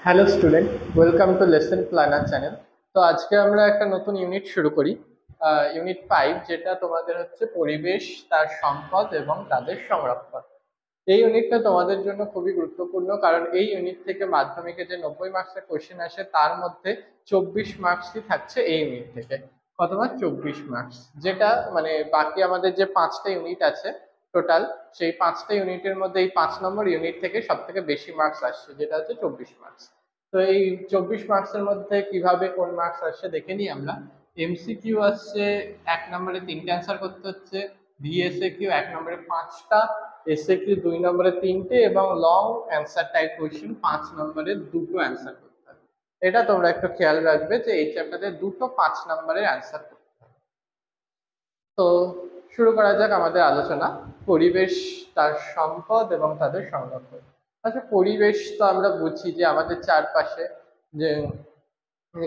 Hello student, welcome to lesson planner channel. তো আজকে আমরা একটা নতুন ইউনিট শুরু করি, ইউনিট 5, যেটা তোমাদের হচ্ছে পরিবেশ, তার সম্পদ এবং তাদের সংরক্ষণ। এই ইউনিটটা তোমাদের জন্য খুবই গুরুত্বপূর্ণ, কারণ এই ইউনিট থেকে মাধ্যমিকে যে 90 মার্কসের কোশ্চেন আসে তার মধ্যে 24 মার্কসই থাকছে এই ইউনিট থেকে। কতবার? 24 মার্কস, যেটা মানে বাকি আমাদের যে 5টা ইউনিট আছে টোটাল, সেই 5টা ইউনিটের মধ্যে এই 5 নম্বর ইউনিট থেকে সব থেকে বেশি মার্কস আসছে, যেটা হচ্ছে 24 মার্কস। তো এই 24 মার্কসের মধ্যে কিভাবে কোন মার্কস আসছে দেখে নিই আমরা। এমসিকিউ আসছে 1 নম্বরে 3টে অ্যান্সার করতে হচ্ছে, ভিএসএ কিউ 1 নম্বরে 5টা, এসএ কিউ 2 নম্বরে 3টে এবং লং অ্যান্সার টাইপ কোয়েশ্চেন 5 নম্বরে 2টো অ্যান্সার করতে হবে। এটা তোমরা একটু খেয়াল রাখবে যে এই চ্যাপ্টারে 2টো 5 নম্বরের অ্যান্সার করতে হবে। তো শুরু করা যাক আমাদের আলোচনা। পরিবেশ, তার সম্পদ এবং তাদের সংরক্ষণ। আচ্ছা, পরিবেশ তো আমরা বুঝি যে আমাদের চারপাশে যে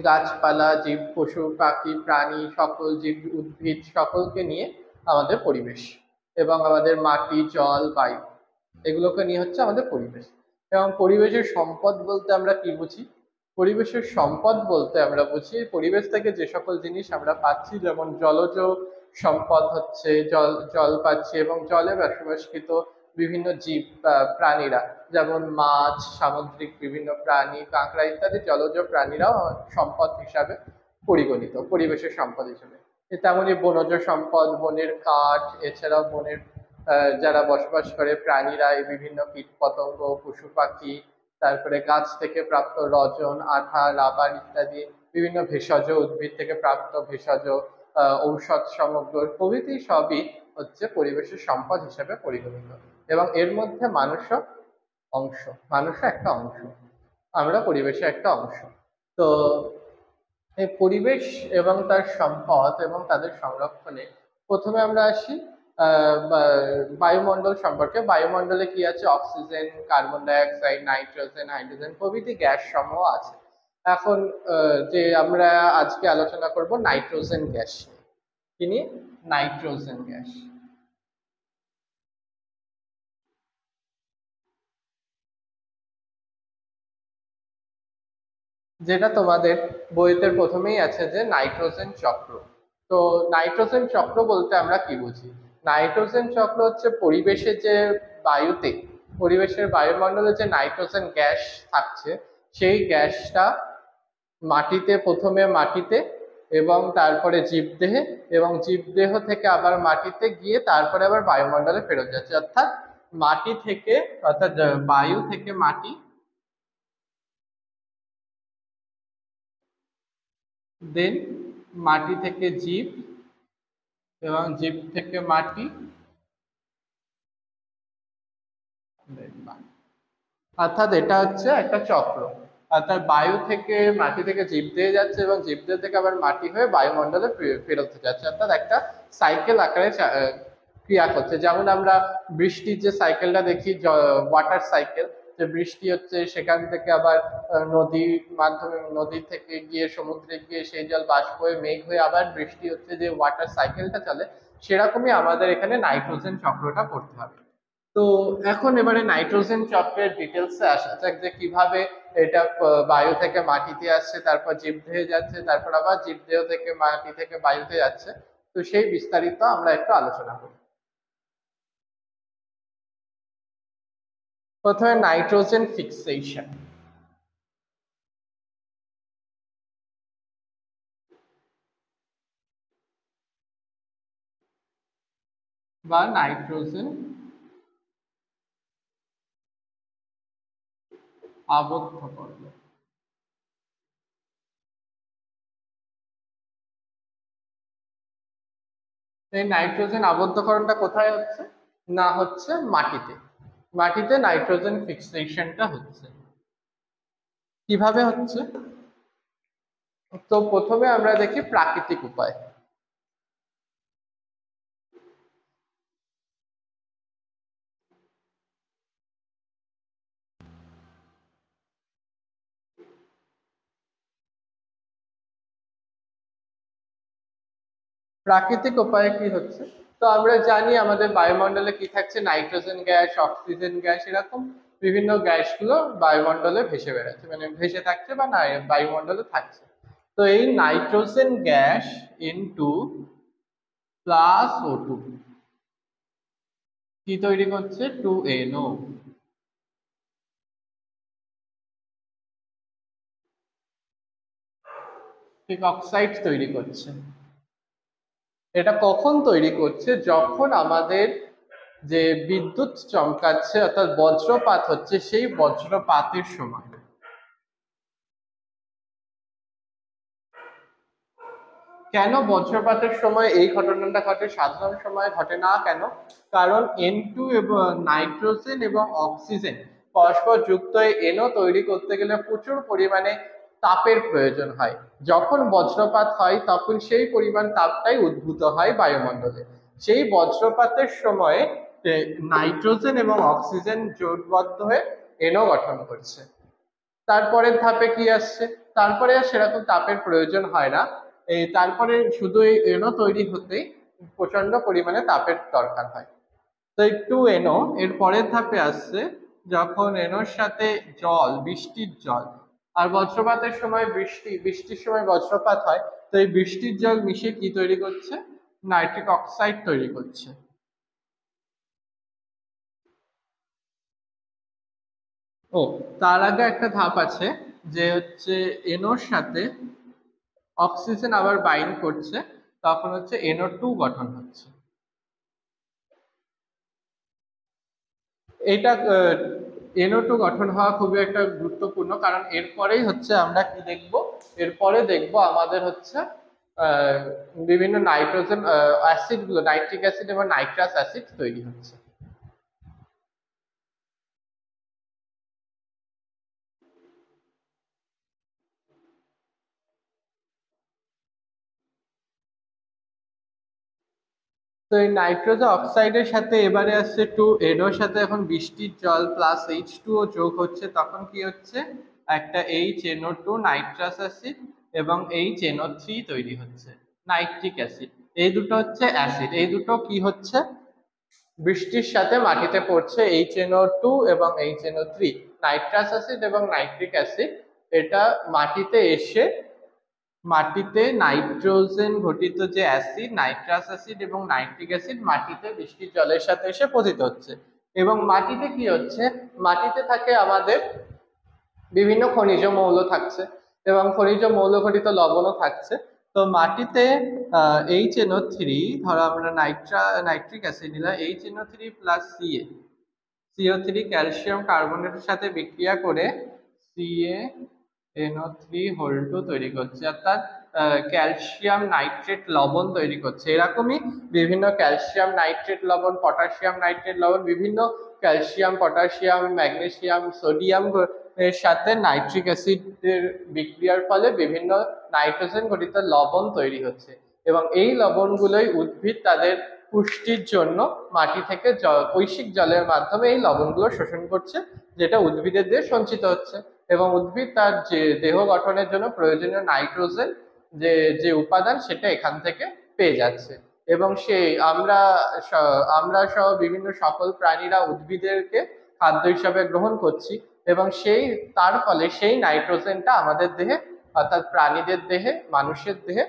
গাছপালা, জীব, পশু, পাখি, প্রাণী, সকল জীব, উদ্ভিদ সকলকে নিয়ে আমাদের পরিবেশ, এবং আমাদের মাটি, জল, বায়ু, এগুলোকে নিয়ে হচ্ছে আমাদের পরিবেশ। এবং পরিবেশের সম্পদ বলতে আমরা কি বুঝি? পরিবেশের সম্পদ বলতে আমরা বুঝি পরিবেশ থেকে যে সকল জিনিস আমরা পাচ্ছি, যেমন জলজ সম্পদ হচ্ছে জল, জল পাচ্ছি, এবং জলে বসবাসকৃত বিভিন্ন জীব, প্রাণীরা, যেমন মাছ, সামুদ্রিক বিভিন্ন প্রাণী, কাঁকড়া ইত্যাদি জলজ প্রাণীরাও সম্পদ হিসাবে পরিগণিত, পরিবেশের সম্পদ হিসেবে। তেমনই বনজ সম্পদ, বনের কাঠ, এছাড়াও বনের যারা বসবাস করে প্রাণীরা, এই বিভিন্ন কীট পতঙ্গ, পশু পাখি, তারপরে গাছ থেকে প্রাপ্ত রজন, আঠা, রাবার ইত্যাদি, বিভিন্ন ভেষজ, উদ্ভিদ থেকে প্রাপ্ত ভেষজ, ঔষধ সামগ্রী প্রভৃতি সবই হচ্ছে পরিবেশের সম্পদ হিসেবে পরিগণিত। এবং এর মধ্যে মানুষও অংশ, মানুষও একটা অংশ, আমরা পরিবেশের একটা অংশ। তো এই পরিবেশ এবং তার সম্পদ এবং তাদের সংরক্ষণে প্রথমে আমরা আসি বায়ুমণ্ডল সম্পর্কে। বায়ুমণ্ডলে কি আছে? Oxygen, carbon die oxide, nitrogen, hydrogen প্রভৃতি গ্যাস সমূহ আছে। এখন যে আমরা আজকে আলোচনা করব নাইট্রোজেন গ্যাস নিয়ে। কি নিয়ে? নাইট্রোজেন গ্যাস, যেটা তোমাদের বইতে প্রথমেই আছে যে নাইট্রোজেন চক্র। তো নাইট্রোজেন চক্র বলতে আমরা কি বুঝি? নাইট্রোজেন চক্র হচ্ছে পরিবেশে যে বায়ুতে, পরিবেশের বায়ুমণ্ডলে যে নাইট্রোজেন গ্যাস থাকছে, সেই গ্যাসটা মাটিতে, প্রথমে মাটিতে এবং তারপরে জীবদেহে, এবং জীবদেহ থেকে আবার মাটিতে গিয়ে তারপরে আবার বায়ুমণ্ডলে ফেরত যাচ্ছে। অর্থাৎ মাটি থেকে, অর্থাৎ বায়ু থেকে মাটি, দেন মাটি থেকে জীব, এবং জীব থেকে মাটি, অর্থাৎ এটা হচ্ছে একটা চক্র। অর্থাৎ বায়ু থেকে, মাটি থেকে জীবদেহে যাচ্ছে এবং জীবদেহ থেকে আবার মাটি হয়ে বায়ুমণ্ডলে ফেরত যাচ্ছে। অর্থাৎ একটা সাইকেল আকারে ক্রিয়া করছে। যেমন আমরা বৃষ্টির যে সাইকেলটা দেখি, ওয়াটার সাইকেল, যে বৃষ্টি হচ্ছে সেখান থেকে আবার নদীর মাধ্যমে, নদী থেকে গিয়ে সমুদ্রে গিয়ে সেই জল বাষ্প হয়ে মেঘ হয়ে আবার বৃষ্টি হচ্ছে, যে ওয়াটার সাইকেলটা চলে, সেরকমই আমাদের এখানে নাইট্রোজেন চক্রটা পড়তে হবে। তো এখন এবারে নাইট্রোজেন চক্রের ডিটেলসে আসা যাক, যে কিভাবে এটা বায়ু থেকে মাটিতে আসছে, তারপর জীবদেহে যাচ্ছে, তারপর আবার জীবদেহ থেকে মাটি থেকে বায়ুতে যাচ্ছে। তো সেই বিস্তারিত আমরা একটু আলোচনা করি। প্রথমে নাইট্রোজেন ফিক্সেশন বা নাইট্রোজেন আবদ্ধকরণ। এই নাইট্রোজেন আবদ্ধকরণটা কোথায় হচ্ছে? না, হচ্ছে মাটিতে। মাটিতে নাইট্রোজেন ফিক্সেশনটা হচ্ছে। কিভাবে হচ্ছে? তো প্রথমে আমরা দেখি প্রাকৃতিক উপায়। প্রাকৃতিক উপায়ে কি হচ্ছে? তো আমরা জানি আমাদের বায়ুমণ্ডলে কি থাকছে? নাইট্রোজেন গ্যাস, অক্সিজেন গ্যাস, এরকম বিভিন্ন গ্যাসগুলো বায়ুমণ্ডলে ভেসে বেড়াচ্ছে, মানে ভেসে থাকছে বা না বায়ুমণ্ডলে থাকছে। তো এই nitrogen gas into plus O2 কি তৈরি করছে? 2NO। ঠিক অক্সাইড তৈরি করছে। এটা কখন তৈরি করছে? যখন আমাদের যে বিদ্যুৎ চমকাচ্ছে অর্থাৎ বজ্রপাত হচ্ছে, সেই বজ্রপাতের সময়। কেন বজ্রপাতের সময় এই ঘটনাটা ঘটে, সাধারণ সময় ঘটে না কেন? কারণ N2 এবং নাইট্রোজেন এবং অক্সিজেন পরস্পর যুক্ত হয়ে NO তৈরি করতে গেলে প্রচুর পরিমাণে তাপের প্রয়োজন হয়। যখন বজ্রপাত হয় তখন সেই পরিমাণ তাপটাই উদ্ভূত হয় বায়ুমণ্ডলে। সেই বজ্রপাতের সময়ে নাইট্রোজেন এবং অক্সিজেন জোটবদ্ধ হয়ে NO গঠন করছে। তারপরের ধাপে কি আসছে? তারপরে আর সেরকম তাপের প্রয়োজন হয় না। তারপরে শুধু এই এনো তৈরি হতেই প্রচন্ড পরিমাণে তাপের দরকার হয়। তো এই 2NO এর পরের ধাপে আসছে যখন এনোর সাথে জল, বৃষ্টির জল, আর বজ্রপাতের সময় বৃষ্টির সময় বজ্রপাত হয়, তো এই বৃষ্টির জল মিশে কি তৈরি করছে? নাইট্রিক অক্সাইড তৈরি করছে। ও, তার আগে একটা ধাপ আছে, যে হচ্ছে এনোর সাথে অক্সিজেন আবার বাইন্ড করছে, তখন হচ্ছে NO2 গঠন হচ্ছে। এটা NO2 গঠন হওয়া খুবই একটা গুরুত্বপূর্ণ, কারণ এরপরেই হচ্ছে আমরা কি দেখব? এরপরে দেখব আমাদের হচ্ছে আহ, বিভিন্ন নাইট্রোজেন অ্যাসিড গুলো, নাইট্রিক অ্যাসিড এবং নাইট্রাস অ্যাসিড তৈরি হচ্ছে। তো এই নাইট্রোজেন অক্সাইডের সাথে এবারে আসছে 2NOর সাথে এখন বৃষ্টির জল প্লাস H2O যোগ হচ্ছে, তখন কি হচ্ছে? একটা HNO2 নাইট্রাস অ্যাসিড এবং HNO3 তৈরি হচ্ছে, নাইট্রিক অ্যাসিড। এই দুটো হচ্ছে অ্যাসিড, এই দুটো কি হচ্ছে? বৃষ্টির সাথে মাটিতে পড়ছে, HNO2 এবং HNO3, নাইট্রাস অ্যাসিড এবং নাইট্রিক অ্যাসিড। এটা মাটিতে এসে মাটিতে নাইট্রোজেন ঘটিত যে অ্যাসিড, নাইট্রাস অ্যাসিড এবং নাইট্রিক অ্যাসিড মাটিতে বৃষ্টির জলের সাথে এসে পতিত হচ্ছে। এবং মাটিতে কি হচ্ছে? মাটিতে থাকে আমাদের বিভিন্ন খনিজ মৌল থাকছে এবং খনিজ মৌল ঘটিত লবণও থাকছে। তো মাটিতে HNO3, ধরো আমরা নাইট্রিক অ্যাসিড নিলাম, HNO3 প্লাস CO3 ক্যালসিয়াম কার্বনেটের সাথে বিক্রিয়া করে CaNO3 তৈরি করছে, অর্থাৎ ক্যালসিয়াম নাইট্রেট লবণ তৈরি করছে। এরকমই বিভিন্ন ক্যালসিয়াম নাইট্রেট লবণ, পটাশিয়াম নাইট্রেট লবণ, বিভিন্ন ক্যালসিয়াম, পটাশিয়াম, ম্যাগনেসিয়াম, সোডিয়াম এর সাথে নাইট্রিক অ্যাসিডের বিক্রিয়ার ফলে বিভিন্ন নাইট্রোজেন ঘটিত লবণ তৈরি হচ্ছে। এবং এই লবণগুলোই উদ্ভিদ তাদের পুষ্টির জন্য মাটি থেকে কৈশিক জলের মাধ্যমে এই লবণগুলো শোষণ করছে, যেটা উদ্ভিদের দিয়ে সঞ্চিত হচ্ছে। এবং উদ্ভিদ তার যে দেহ গঠনের জন্য প্রয়োজনীয় নাইট্রোজেন, যে যে উপাদান, সেটা এখান থেকে পেয়ে যাচ্ছে। এবং সেই আমরা সহ বিভিন্ন সকল প্রাণীরা উদ্ভিদেরকে খাদ্য হিসাবে গ্রহণ করছি, এবং তার ফলে সেই নাইট্রোজেনটা আমাদের দেহে, অর্থাৎ প্রাণীদের দেহে, মানুষের দেহে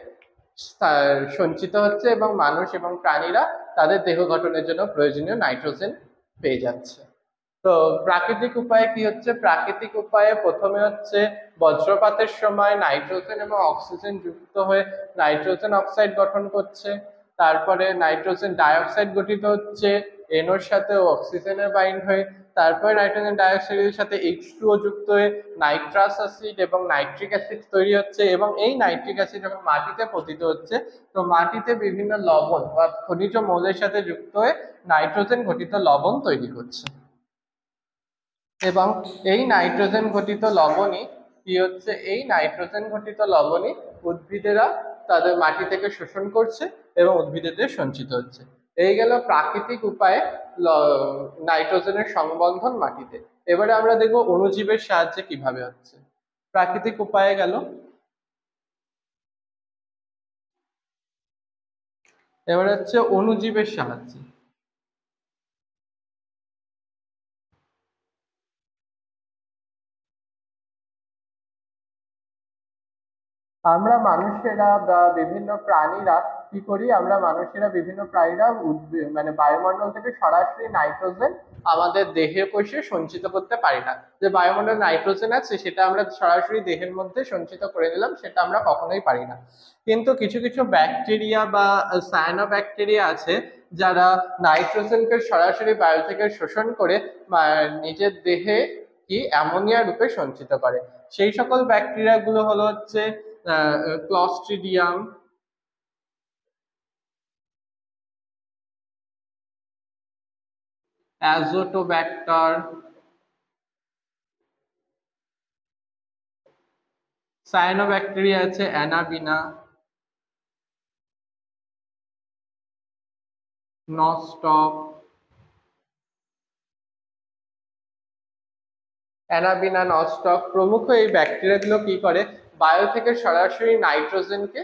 সঞ্চিত হচ্ছে, এবং মানুষ এবং প্রাণীরা তাদের দেহ গঠনের জন্য প্রয়োজনীয় নাইট্রোজেন পেয়ে যাচ্ছে। তো প্রাকৃতিক উপায়ে কি হচ্ছে? প্রাকৃতিক উপায়ে প্রথমে হচ্ছে বজ্রপাতের সময় নাইট্রোজেন এবং অক্সিজেন যুক্ত হয়ে নাইট্রোজেন অক্সাইড গঠন করছে। তারপরে নাইট্রোজেন ডাইঅক্সাইড গঠিত হচ্ছে NOর সাথে অক্সিজেনের বাইন্ড হয়ে। তারপরে নাইট্রোজেন ডাইঅক্সাইডের সাথে H2O যুক্ত হয়ে নাইট্রাস অ্যাসিড এবং নাইট্রিক অ্যাসিড তৈরি হচ্ছে। এবং এই নাইট্রিক অ্যাসিড যখন মাটিতে পতিত হচ্ছে, তো মাটিতে বিভিন্ন লবণ বা খনিজ মৌলের সাথে যুক্ত হয়ে নাইট্রোজেন ঘটিত লবণ তৈরি করছে। এবং এই নাইট্রোজেন ঘটিত লবণই কি হচ্ছে? এই নাইট্রোজেন ঘটিত লবণই উদ্ভিদেরা তাদের মাটি থেকে শোষণ করছে এবং উদ্ভিদেদের সঞ্চিত হচ্ছে। এই গেল প্রাকৃতিক উপায়ে নাইট্রোজেনের সংবন্ধন মাটিতে। এবারে আমরা দেখব অণুজীবের সাহায্যে কিভাবে হচ্ছে। প্রাকৃতিক উপায়ে গেল, এবারে হচ্ছে অণুজীবের সাহায্যে। আমরা মানুষেরা বা বিভিন্ন প্রাণীরা কি করি, আমরা মানুষেরা বিভিন্ন প্রাণীরা মানে বায়ুমণ্ডল থেকে সরাসরি নাইট্রোজেন আমাদের দেহে কোষে সঞ্চিত করতে পারি না। যে বায়ুমণ্ডলে নাইট্রোজেন আছে সেটা আমরা সরাসরি দেহের মধ্যে সঞ্চিত করে নিলাম, সেটা আমরা কখনোই পারি না। কিন্তু কিছু কিছু ব্যাকটেরিয়া বা সায়ানোব্যাকটেরিয়া আছে যারা নাইট্রোজেনকে সরাসরি বায়ু থেকে শোষণ করে নিজের দেহে কি অ্যামোনিয়া রূপে সঞ্চিত করে। সেই সকল ব্যাকটেরিয়া গুলো হলো হচ্ছে ক্লস্ট্রিডিয়াম, অ্যাজোটোব্যাক্টর, সায়ানোব্যাকটেরিয়া আছে অ্যানাবিনা, নস্টক, অ্যানাবিনা, নস্টক প্রমুখ এই ব্যাকটেরিয়াগুলো কি করে, বায়ু থেকে সরাসরি নাইট্রোজেনকে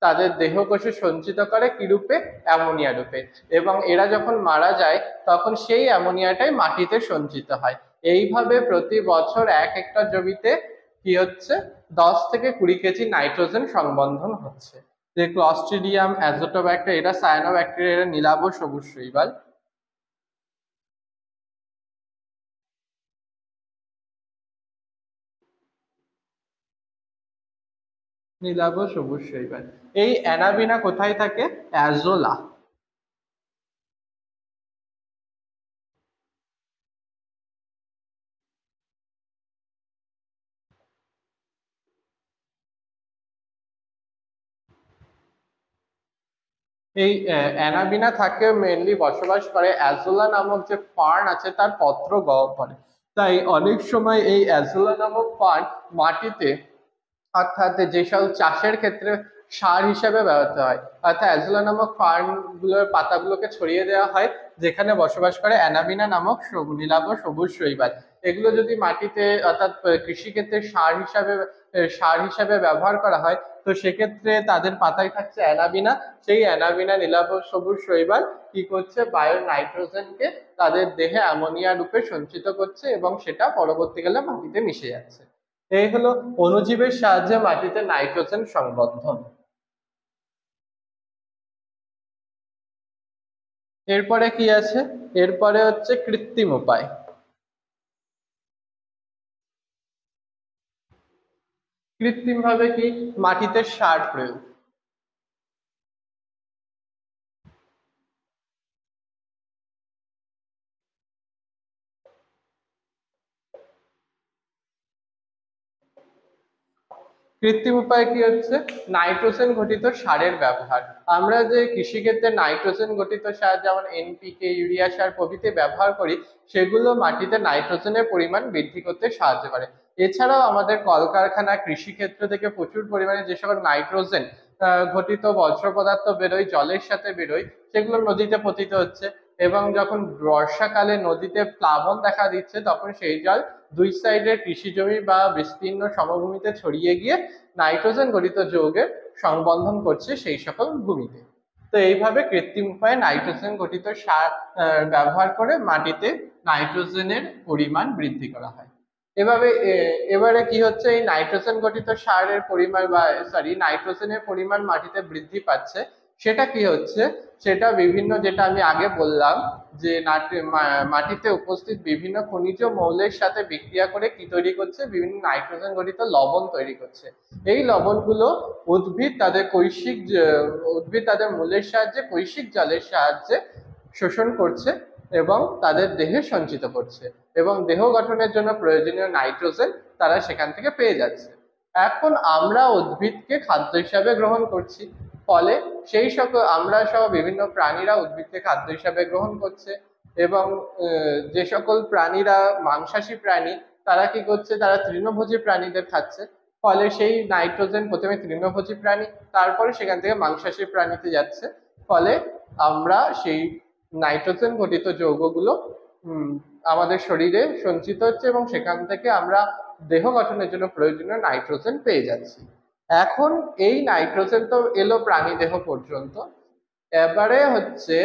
তাদের দেহকোষে সঞ্চিত করে কি রূপে, অ্যামোনিয়া রূপে। এবং এরা যখন মারা যায় তখন সেই অ্যামোনিয়াটাই মাটিতে সঞ্চিত হয়। এইভাবে প্রতি বছর এক হেক্টর জমিতে কি হচ্ছে, 10 থেকে 20 কেজি নাইট্রোজেন সংবন্ধন হচ্ছে। যে ক্লস্ট্রিডিয়াম, অ্যাজোটোব্যাক্টেরিয়া, এরা সায়ানোব্যাকটেরিয়া, এরা নীলাভ সবুজ শৈবাল। নীলাভ সবুজ শৈবাল। এই অ্যানাবিনা কোথায় থাকে, অ্যাজোলা। এই অ্যানাবিনা থাকে মেনলি বসবাস করে অ্যাজোলা নামক যে ফার্ন আছে তার পত্র গহ্বরে। তাই অনেক সময় এই অ্যাজোলা নামক ফার্ন মাটিতে, অর্থাৎ যেসব চাষের ক্ষেত্রে সার হিসেবে ব্যবহৃত হয়, অর্থাৎ অ্যাজোলা নামক ফার্ন গুলোর পাতাগুলোকে ছড়িয়ে দেওয়া হয় যেখানে বসবাস করে অ্যানাবিনা নামক নীলাভ সবুজ শৈবাল। এগুলো যদি মাটিতে অর্থাৎ কৃষিক্ষেত্রে সার হিসাবে ব্যবহার করা হয়, তো সেক্ষেত্রে তাদের পাতায় থাকছে অ্যানাবিনা। সেই অ্যানাবিনা নীলাভ সবুজ শৈবাল কি করছে, বায়ুর নাইট্রোজেনকে তাদের দেহে অ্যামোনিয়া রূপে সঞ্চিত করছে এবং সেটা পরবর্তীকালে মাটিতে মিশে যাচ্ছে। এই হলো অণুজীবের সাহায্যে মাটিতে নাইট্রোজেন সংবন্ধন। এরপরে কি আছে, এরপরে হচ্ছে কৃত্রিম উপায়। কৃত্রিম ভাবে কি, মাটিতে সার প্রয়োগ। কৃত্রিম উপায় কি হচ্ছে, নাইট্রোজেন ঘটিত সারের ব্যবহার। আমরা যে কৃষিক্ষেত্রে নাইট্রোজেন ঘটিত সার যেমন এনপিকে, ইউরিয়া সার প্রভৃতি ব্যবহার করি, সেগুলো মাটিতে নাইট্রোজেনের পরিমাণ বৃদ্ধি করতে সাহায্য করে। এছাড়াও আমাদের কলকারখানা, কৃষিক্ষেত্র থেকে প্রচুর পরিমাণে যে সকল নাইট্রোজেন ঘটিত বর্জ্য পদার্থ বেরোয়, জলের সাথে বেরোয়, সেগুলো নদীতে পতিত হচ্ছে। এবং যখন বর্ষাকালে নদীতে প্লাবন দেখা দিচ্ছে তখন সেই জল দুই সাইডের কৃষি জমি বা বিস্তীর্ণ সমভূমিতে ছড়িয়ে গিয়ে নাইট্রোজেন গঠিত যৌগের সংবন্ধন করছে সেই সকল ভূমিতে। তো এইভাবে কৃত্রিম উপায়ে নাইট্রোজেন গঠিত সার ব্যবহার করে মাটিতে নাইট্রোজেনের পরিমাণ বৃদ্ধি করা হয়। এভাবে এবারে কি হচ্ছে, এই নাইট্রোজেন গঠিত সারের পরিমাণ বা নাইট্রোজেনের পরিমাণ মাটিতে বৃদ্ধি পাচ্ছে। সেটা কি হচ্ছে, সেটা বিভিন্ন, যেটা আমি আগে বললাম যে মাটিতে উপস্থিত বিভিন্ন খনিজ মৌলের সাথে বিক্রিয়া করে কি তৈরি করছে, বিভিন্ন নাইট্রোজেন গঠিত লবণ তৈরি করছে। এই লবণগুলো উদ্ভিদ তাদের মূলের সাহায্যে কৈশিক জলের সাহায্যে শোষণ করছে এবং তাদের দেহে সঞ্চিত করছে এবং দেহ গঠনের জন্য প্রয়োজনীয় নাইট্রোজেন তারা সেখান থেকে পেয়ে যাচ্ছে। এখন আমরা উদ্ভিদকে খাদ্য হিসাবে গ্রহণ করছি, ফলে সেই সকল আমরা সহ বিভিন্ন প্রাণীরা উদ্ভিদকে খাদ্য হিসাবে গ্রহণ করছে। এবং যে সকল প্রাণীরা মাংসাশী প্রাণী, তারা কি করছে, তারা তৃণভোজী প্রাণীদের খাচ্ছে। ফলে সেই নাইট্রোজেন প্রথমে তৃণভোজী প্রাণী, তারপরে সেখান থেকে মাংসাশী প্রাণীতে যাচ্ছে। ফলে আমরা সেই নাইট্রোজেন ঘটিত যৌগগুলো আমাদের শরীরে সঞ্চিত হচ্ছে এবং সেখান থেকে আমরা দেহ গঠনের জন্য প্রয়োজনীয় নাইট্রোজেন পেয়ে যাচ্ছি। এখন এই নাইট্রোজেন তো এলো প্রাণী দেহ পর্যন্ত, এবারে হচ্ছে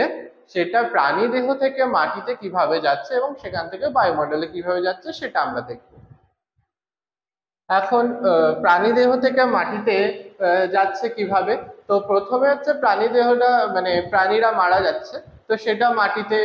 সেটা প্রাণী দেহ থেকে মাটিতে কিভাবে যাচ্ছে এবং সেখান থেকে বায়ুমণ্ডলে কিভাবে যাচ্ছে সেটা আমরা দেখব। এখন প্রাণী দেহ থেকে মাটিতে যাচ্ছে কিভাবে? তো প্রথমে হচ্ছে প্রাণী দেহটা মানে প্রাণীরা মারা যাচ্ছে, তো সেটা মাটিতে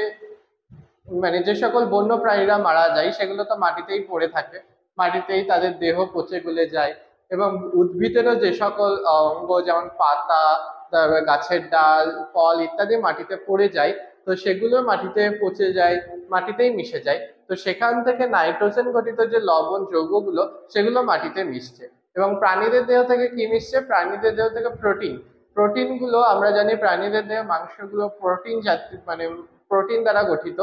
মানে যে সকল বন্য প্রাণীরা মারা যায় সেগুলো তো মাটিতেই পড়ে থাকে, মাটিতেই তাদের দেহ পচে গলে যায়। এবং উদ্ভিদেরও যে সকল অঙ্গ যেমন পাতা, তারপর গাছের ডাল, ফল ইত্যাদি মাটিতে পড়ে যায়, তো সেগুলো মাটিতে পচে যায়, মাটিতেই মিশে যায়। তো সেখান থেকে নাইট্রোজেন গঠিত যে লবণ যৌগগুলো সেগুলো মাটিতে মিশছে। এবং প্রাণীদের দেহ থেকে কি মিশছে? প্রাণীদের দেহ থেকে প্রোটিন। প্রোটিন গুলো আমরা জানি প্রাণীদের দেহে মাংসগুলো প্রোটিন জাতীয় মানে প্রোটিন দ্বারা গঠিত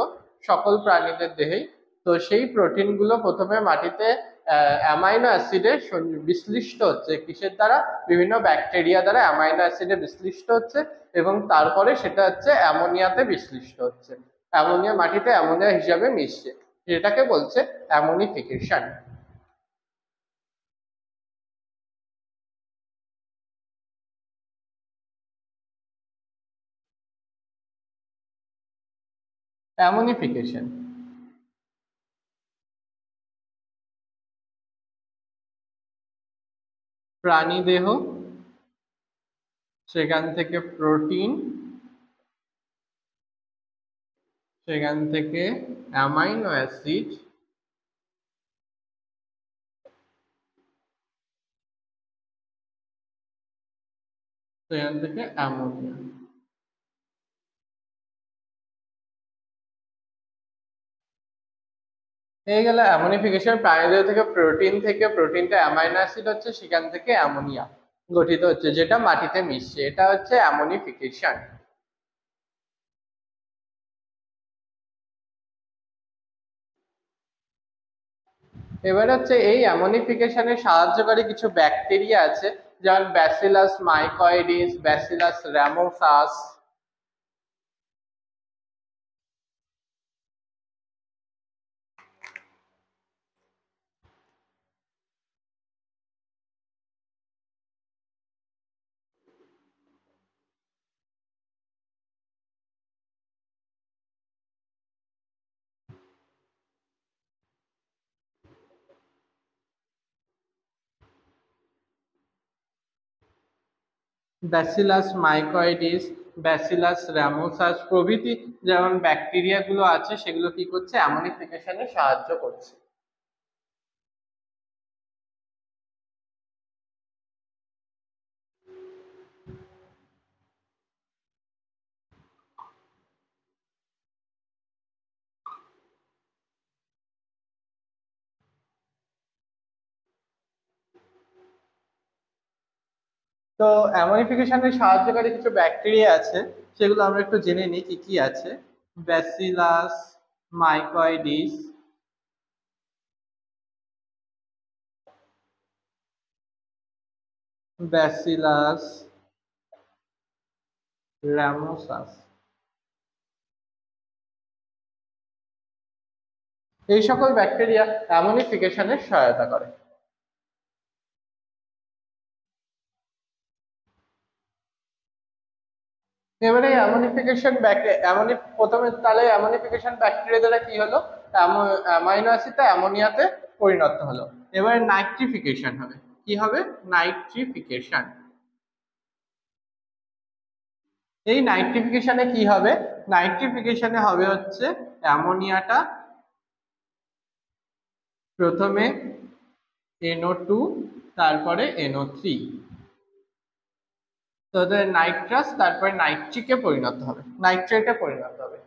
সকল প্রাণীদের দেহেই। তো সেই প্রোটিন গুলো প্রথমে মাটিতে অ্যামাইনো অ্যাসিডে বিশ্লিষ্ট হচ্ছে, কিসের দ্বারা? বিভিন্ন ব্যাকটেরিয়া দ্বারা অ্যামাইনো অ্যাসিডে বিশ্লিষ্ট হচ্ছে, এবং তারপরে সেটা হচ্ছে অ্যামোনিয়াতে বিশ্লিষ্ট হচ্ছে, অ্যামোনিয়া মাটিতে অ্যামোনিয়া হিসাবে মিশছে, যেটাকে বলছে অ্যামোনিফিকেশন। অ্যামোনিফিকেশন প্রাণীদেহ, সেখান থেকে প্রোটিন, সেখান থেকে অ্যামাইনো অ্যাসিড, সেখান থেকে অ্যামোনিয়া। হয়ে গেল অ্যামোনিফিকেশন। প্রাণীদেহ থেকে প্রোটিন, থেকে প্রোটিনটা অ্যামাইনো অ্যাসিড হচ্ছে, সেখান থেকে অ্যামোনিয়া গঠিত হচ্ছে, যেটা মাটিতে মিশছে, এটা হচ্ছে অ্যামোনিফিকেশন। এবার হচ্ছে এই অ্যামোনিফিকেশনে সাহায্যকারী কিছু ব্যাকটেরিয়া আছে, যেমন bacillus mycoides, bacillus রামোসাস। Bacillus mycoides, bacillus রামোসাস প্রভৃতি যেমন ব্যাকটেরিয়া গুলো আছে, সেগুলো কি করছে? অ্যামোনিফিকেশনে সাহায্য করছে। তো অ্যামোনিফিকেশনে সাহায্যকারী কিছু ব্যাকটেরিয়া আছে, সেগুলো আমরা একটু জেনে নিই কি কি আছে। ব্যাসিলাস মাইকয়েডিস, ব্যাসিলাস রামোসাস, এই সকল ব্যাকটেরিয়া অ্যামোনিফিকেশনে সহায়তা করে। এবারে অ্যামোনিফিকেশন প্রথমে তাহলে অ্যামোনিফিকেশন ব্যাকটেরিয়া দ্বারা কি হলো? অ্যামাইনো অ্যাসিডটা অ্যামোনিয়াতে পরিণত হলো। এবারে নাইট্রিফিকেশন হবে। কি হবে? নাইট্রিফিকেশন। এই নাইট্রিফিকেশনে কি হবে? নাইট্রিফিকেশনে হবে হচ্ছে অ্যামোনিয়াটা প্রথমে NO2, তারপরে NO3, তো নাইট্রাস, তারপরে নাইট্রিকে পরিণত হবে, নাইট্রেটে পরিণত হবে।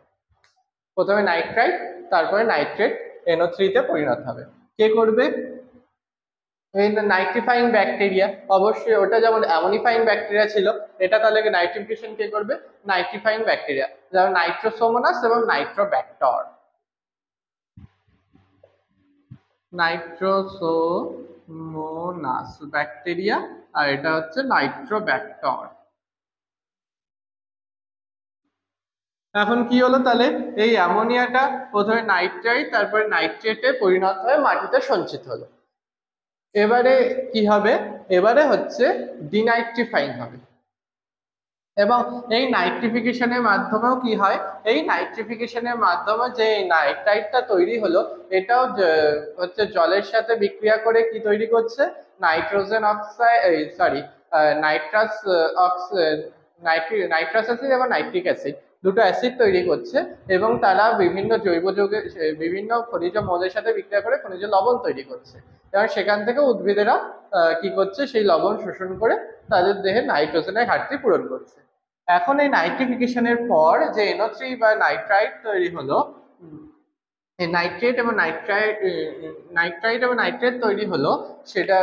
প্রথমে নাইট্রাইট, তারপরে নাইট্রেট NO3 তে পরিণত হবে। কে করবে? এই নাইট্রিফাইং ব্যাকটেরিয়া। অবশ্যই ওটা যেমন অ্যামোনিফাইং ব্যাকটেরিয়া ছিল, এটা তাহলে নাইট্রিফিকেশন কে করবে? নাইট্রিফাইং ব্যাকটেরিয়া, যেমন নাইট্রোসোমোনাস এবং নাইট্রোব্যাক্টর। নাইট্রোসোমোনাস ব্যাকটেরিয়া, আর এটা হচ্ছে নাইট্রোব্যাক্টর। এখন কি হলো তাহলে? এই অ্যামোনিয়াটা প্রথমে নাইট্রাইট, তারপরে নাইট্রেটে পরিণত হয়ে মাটিতে সঞ্চিত হলো। এবারে কি হবে? এবারে হচ্ছে ডিনাইট্রিফাইং হবে। এবং এই নাইট্রিফিকেশনের মাধ্যমেও কি হয়? এই নাইট্রিফিকেশনের মাধ্যমে যে নাইট্রাইটটা তৈরি হলো, এটাও হচ্ছে জলের সাথে বিক্রিয়া করে কি তৈরি করছে? Nitrogen oxide, sorry, nitrous nitrous acid এবং নাইট্রিক অ্যাসিড দুটো অ্যাসিড তৈরি করছে এবং তারা বিভিন্ন জৈব যৌগে বিভিন্ন খনিজ মৌলের সাথে বিক্রিয়া করে খনিজ লবণ তৈরি করছে এবং সেখান থেকে উদ্ভিদেরা কি করছে সেই লবণ শোষণ করে তাদের দেহে নাইট্রোজেনের ঘাটতি পূরণ করছে। এখন এই নাইট্রিফিকেশনের পর যে NO3 বা নাইট্রাইট তৈরি হলো, নাইট্রাইট এবং নাইট্রেট তৈরি হলো, সেটা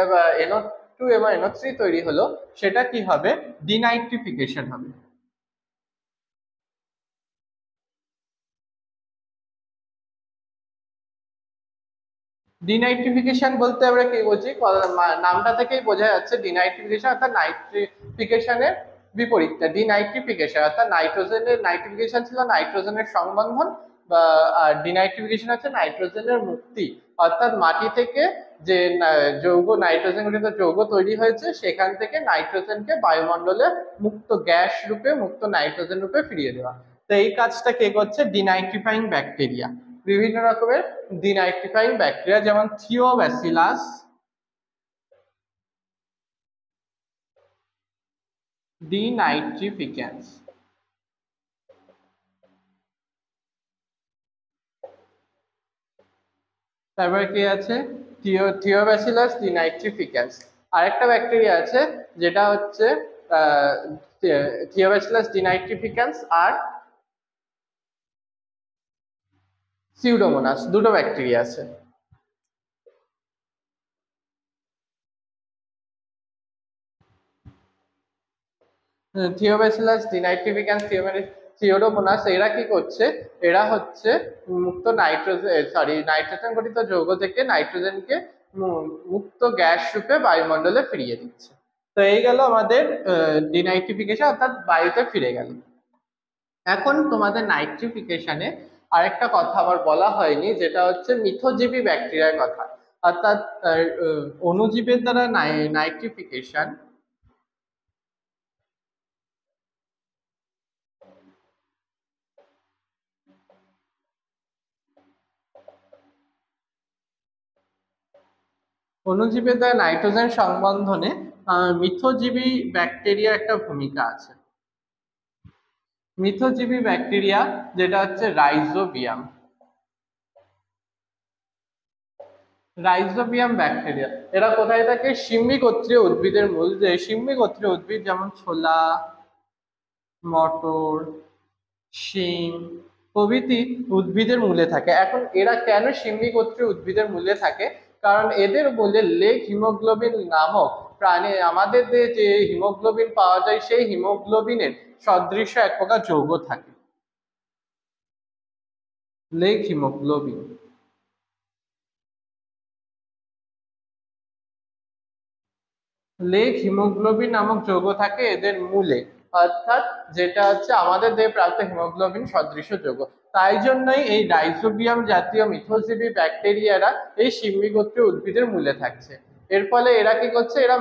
NO2 এবং NO3 তৈরি হলো, সেটা কি হবে? ডিনাইট্রিফিকেশন হবে। ডিনাইট্রিফিকেশন বলতে আমরা কি বুঝি? নামটা থেকেই বোঝা যাচ্ছে ডিনাইট্রিফিকেশন অর্থাৎ নাইট্রিফিকেশনের বিপরীতটা ডিনাইট্রিফিকেশন, অর্থাৎ নাইট্রিফিকেশন ছিল নাইট্রোজেনের সংবন্ধন বা আর ডিনাইট্রিফিকেশন হচ্ছে নাইট্রোজেনের মুক্তি, অর্থাৎ মাটি থেকে যে যৌগ নাইট্রোজেন গঠিত যৌগ তৈরি হয়েছে সেখান থেকে নাইট্রোজেনকে বায়ুমণ্ডলে মুক্ত গ্যাস রূপে মুক্ত নাইট্রোজেন রূপে ফিরিয়ে দেওয়া। তো এই কাজটা কে করছে? Denitrifying bacteria. বিভিন্ন রকমের ডিনাইট্রিফাইং ব্যাকটেরিয়া যেমন থিওব্যাসিলাস ডিনাইট্রিফিকেন্স, তারপরে কি আছে? থিওব্যাসিলাস ডিনাইট্রিফিকেন্স। আরেকটা ব্যাকটেরিয়া আছে যেটা হচ্ছে থিওব্যাসিলাস ডিনাইট্রিফিকেন্স আর সিউডোমোনাস, দুটো ব্যাকটেরিয়া আছে। থিওব্যাসিলাস ডিনাইট্রিফিকেন্স, সিউডোমোনাস, এরা কি করছে? এরা হচ্ছে মুক্ত নাইট্রোজেন গঠিত যৌগ থেকে নাইট্রোজেনকে মুক্ত গ্যাস রূপে বায়ুমণ্ডলে ফিরিয়ে দিচ্ছে। তো এই গেল আমাদের ডিনাইট্রিফিকেশন, অর্থাৎ বায়ুতে ফিরে গেল। এখন তোমাদের নাইট্রিফিকেশনে আরেকটা কথা আবার বলা হয়নি, যেটা হচ্ছে মিথজীবী ব্যাকটেরিয়ার কথা, অর্থাৎ অণুজীবের দ্বারা নাইট্রিফিকেশন অণুজীবের দ্বারা নাইট্রোজেন সংবন্ধনে মিথজীবী ব্যাকটেরিয়ার একটা ভূমিকা আছে। মিথজীবী ব্যাকটেরিয়া যেটা হচ্ছে রাইজোবিয়াম, রাইজোবিয়াম ব্যাকটেরিয়া, এরা কোথায় থাকে? শিম্বি গোত্রীয় উদ্ভিদের মূল, যে শিম্বি গোত্রীয় উদ্ভিদ যেমন ছোলা, মটর, শিম প্রভৃতি উদ্ভিদের মূলে থাকে। এখন এরা কেন শিম্বি গোত্রীয় উদ্ভিদের মূলে থাকে? কারণ এদের মূলে লেগ হিমোগ্লোবিন নামক প্রাণী, আমাদের যে হিমোগ্লোবিন পাওয়া যায় সেই হিমোগ্লোবিনের সদৃশ্য এক প্রকার যৌগ থাকে, লেগ হিমোগ্লোবিন। লেগ হিমোগ্লোবিন নামক যৌগ থাকে এদের মূলে, অর্থাৎ যেটা হচ্ছে আমাদের দেহে প্রাপ্ত হিমোগ্লোবিন সদৃশ্য যৌগ। তাই জন্যই এই রাইজোবিয়াম জাতীয় মিথজীবী ব্যাকটেরিয়ারা এই শিম্বি গোত্রীয় উদ্ভিদের মূলে থাকছে। এর ফলে এরা কি করছে? এরা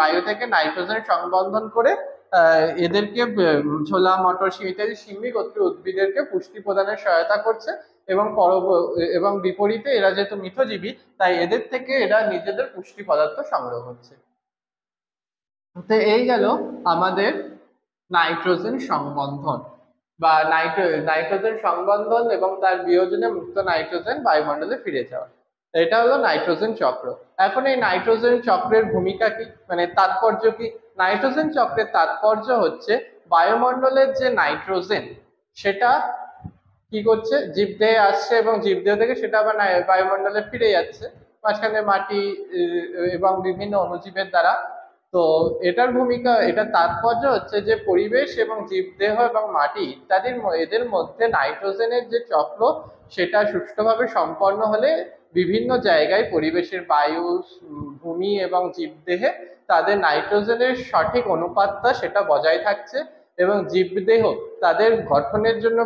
বায়ু থেকে নাইট্রোজেন সংবন্ধন করে এদেরকে ছোলা, মটর, শিম ইত্যাদি শিম্বি গোত্রীয় উদ্ভিদেরকে পুষ্টি প্রদানের সহায়তা করছে এবং বিপরীতে এরা যেহেতু মিথজীবী তাই এদের থেকে এরা নিজেদের পুষ্টি পদার্থ সংগ্রহ করছে। তো এই গেল আমাদের নাইট্রোজেন সংবন্ধন বা নাইট্রোজেন সংবন্ধন এবং তার বিয়োজনে মুক্ত নাইট্রোজেন বায়ুমণ্ডলে ফিরে যাওয়া, এটা হলো নাইট্রোজেন চক্র। এখন এই নাইট্রোজেন চক্রের ভূমিকা কি, মানে তাৎপর্য কি? নাইট্রোজেন চক্রের তাৎপর্য হচ্ছে বায়ুমণ্ডলের যে নাইট্রোজেন সেটা কি করছে? জীবদেহে আসছে এবং জীবদেহ থেকে সেটা আবার বায়ুমণ্ডলে ফিরে যাচ্ছে, মাঝখানে মাটি এবং বিভিন্ন অণুজীবের দ্বারা। তো এটার ভূমিকা, এটার তাৎপর্য হচ্ছে যে পরিবেশ এবং জীবদেহ এবং মাটি ইত্যাদির এদের মধ্যে নাইট্রোজেনের যে চক্র সেটা সুষ্ঠুভাবে সম্পন্ন হলে বিভিন্ন জায়গায় পরিবেশের বায়ু, ভূমি এবং জীবদেহে তাদের নাইট্রোজেনের সঠিক অনুপাতটা সেটা বজায় থাকছে এবং জীবদেহ তাদের গঠনের জন্য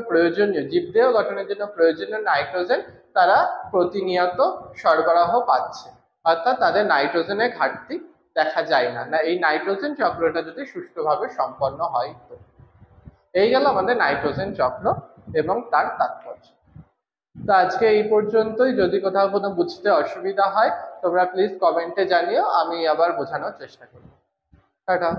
প্রয়োজনীয় নাইট্রোজেন তারা প্রতিনিয়ত সরবরাহ পাচ্ছে, অর্থাৎ তাদের নাইট্রোজেনের ঘাটতি দেখা যায় না এই নাইট্রোজেন চক্রটা যদি সুষ্ঠুভাবে সম্পন্ন হয়। তো এই গেল আমাদের নাইট্রোজেন চক্র এবং তার তাৎপর্য। তো আজকে এই পর্যন্তই। যদি কোথাও কোনো বুঝতে অসুবিধা হয় তোমরা প্লিজ কমেন্টে জানিও, আমি আবার বোঝানোর চেষ্টা করব। টাটা।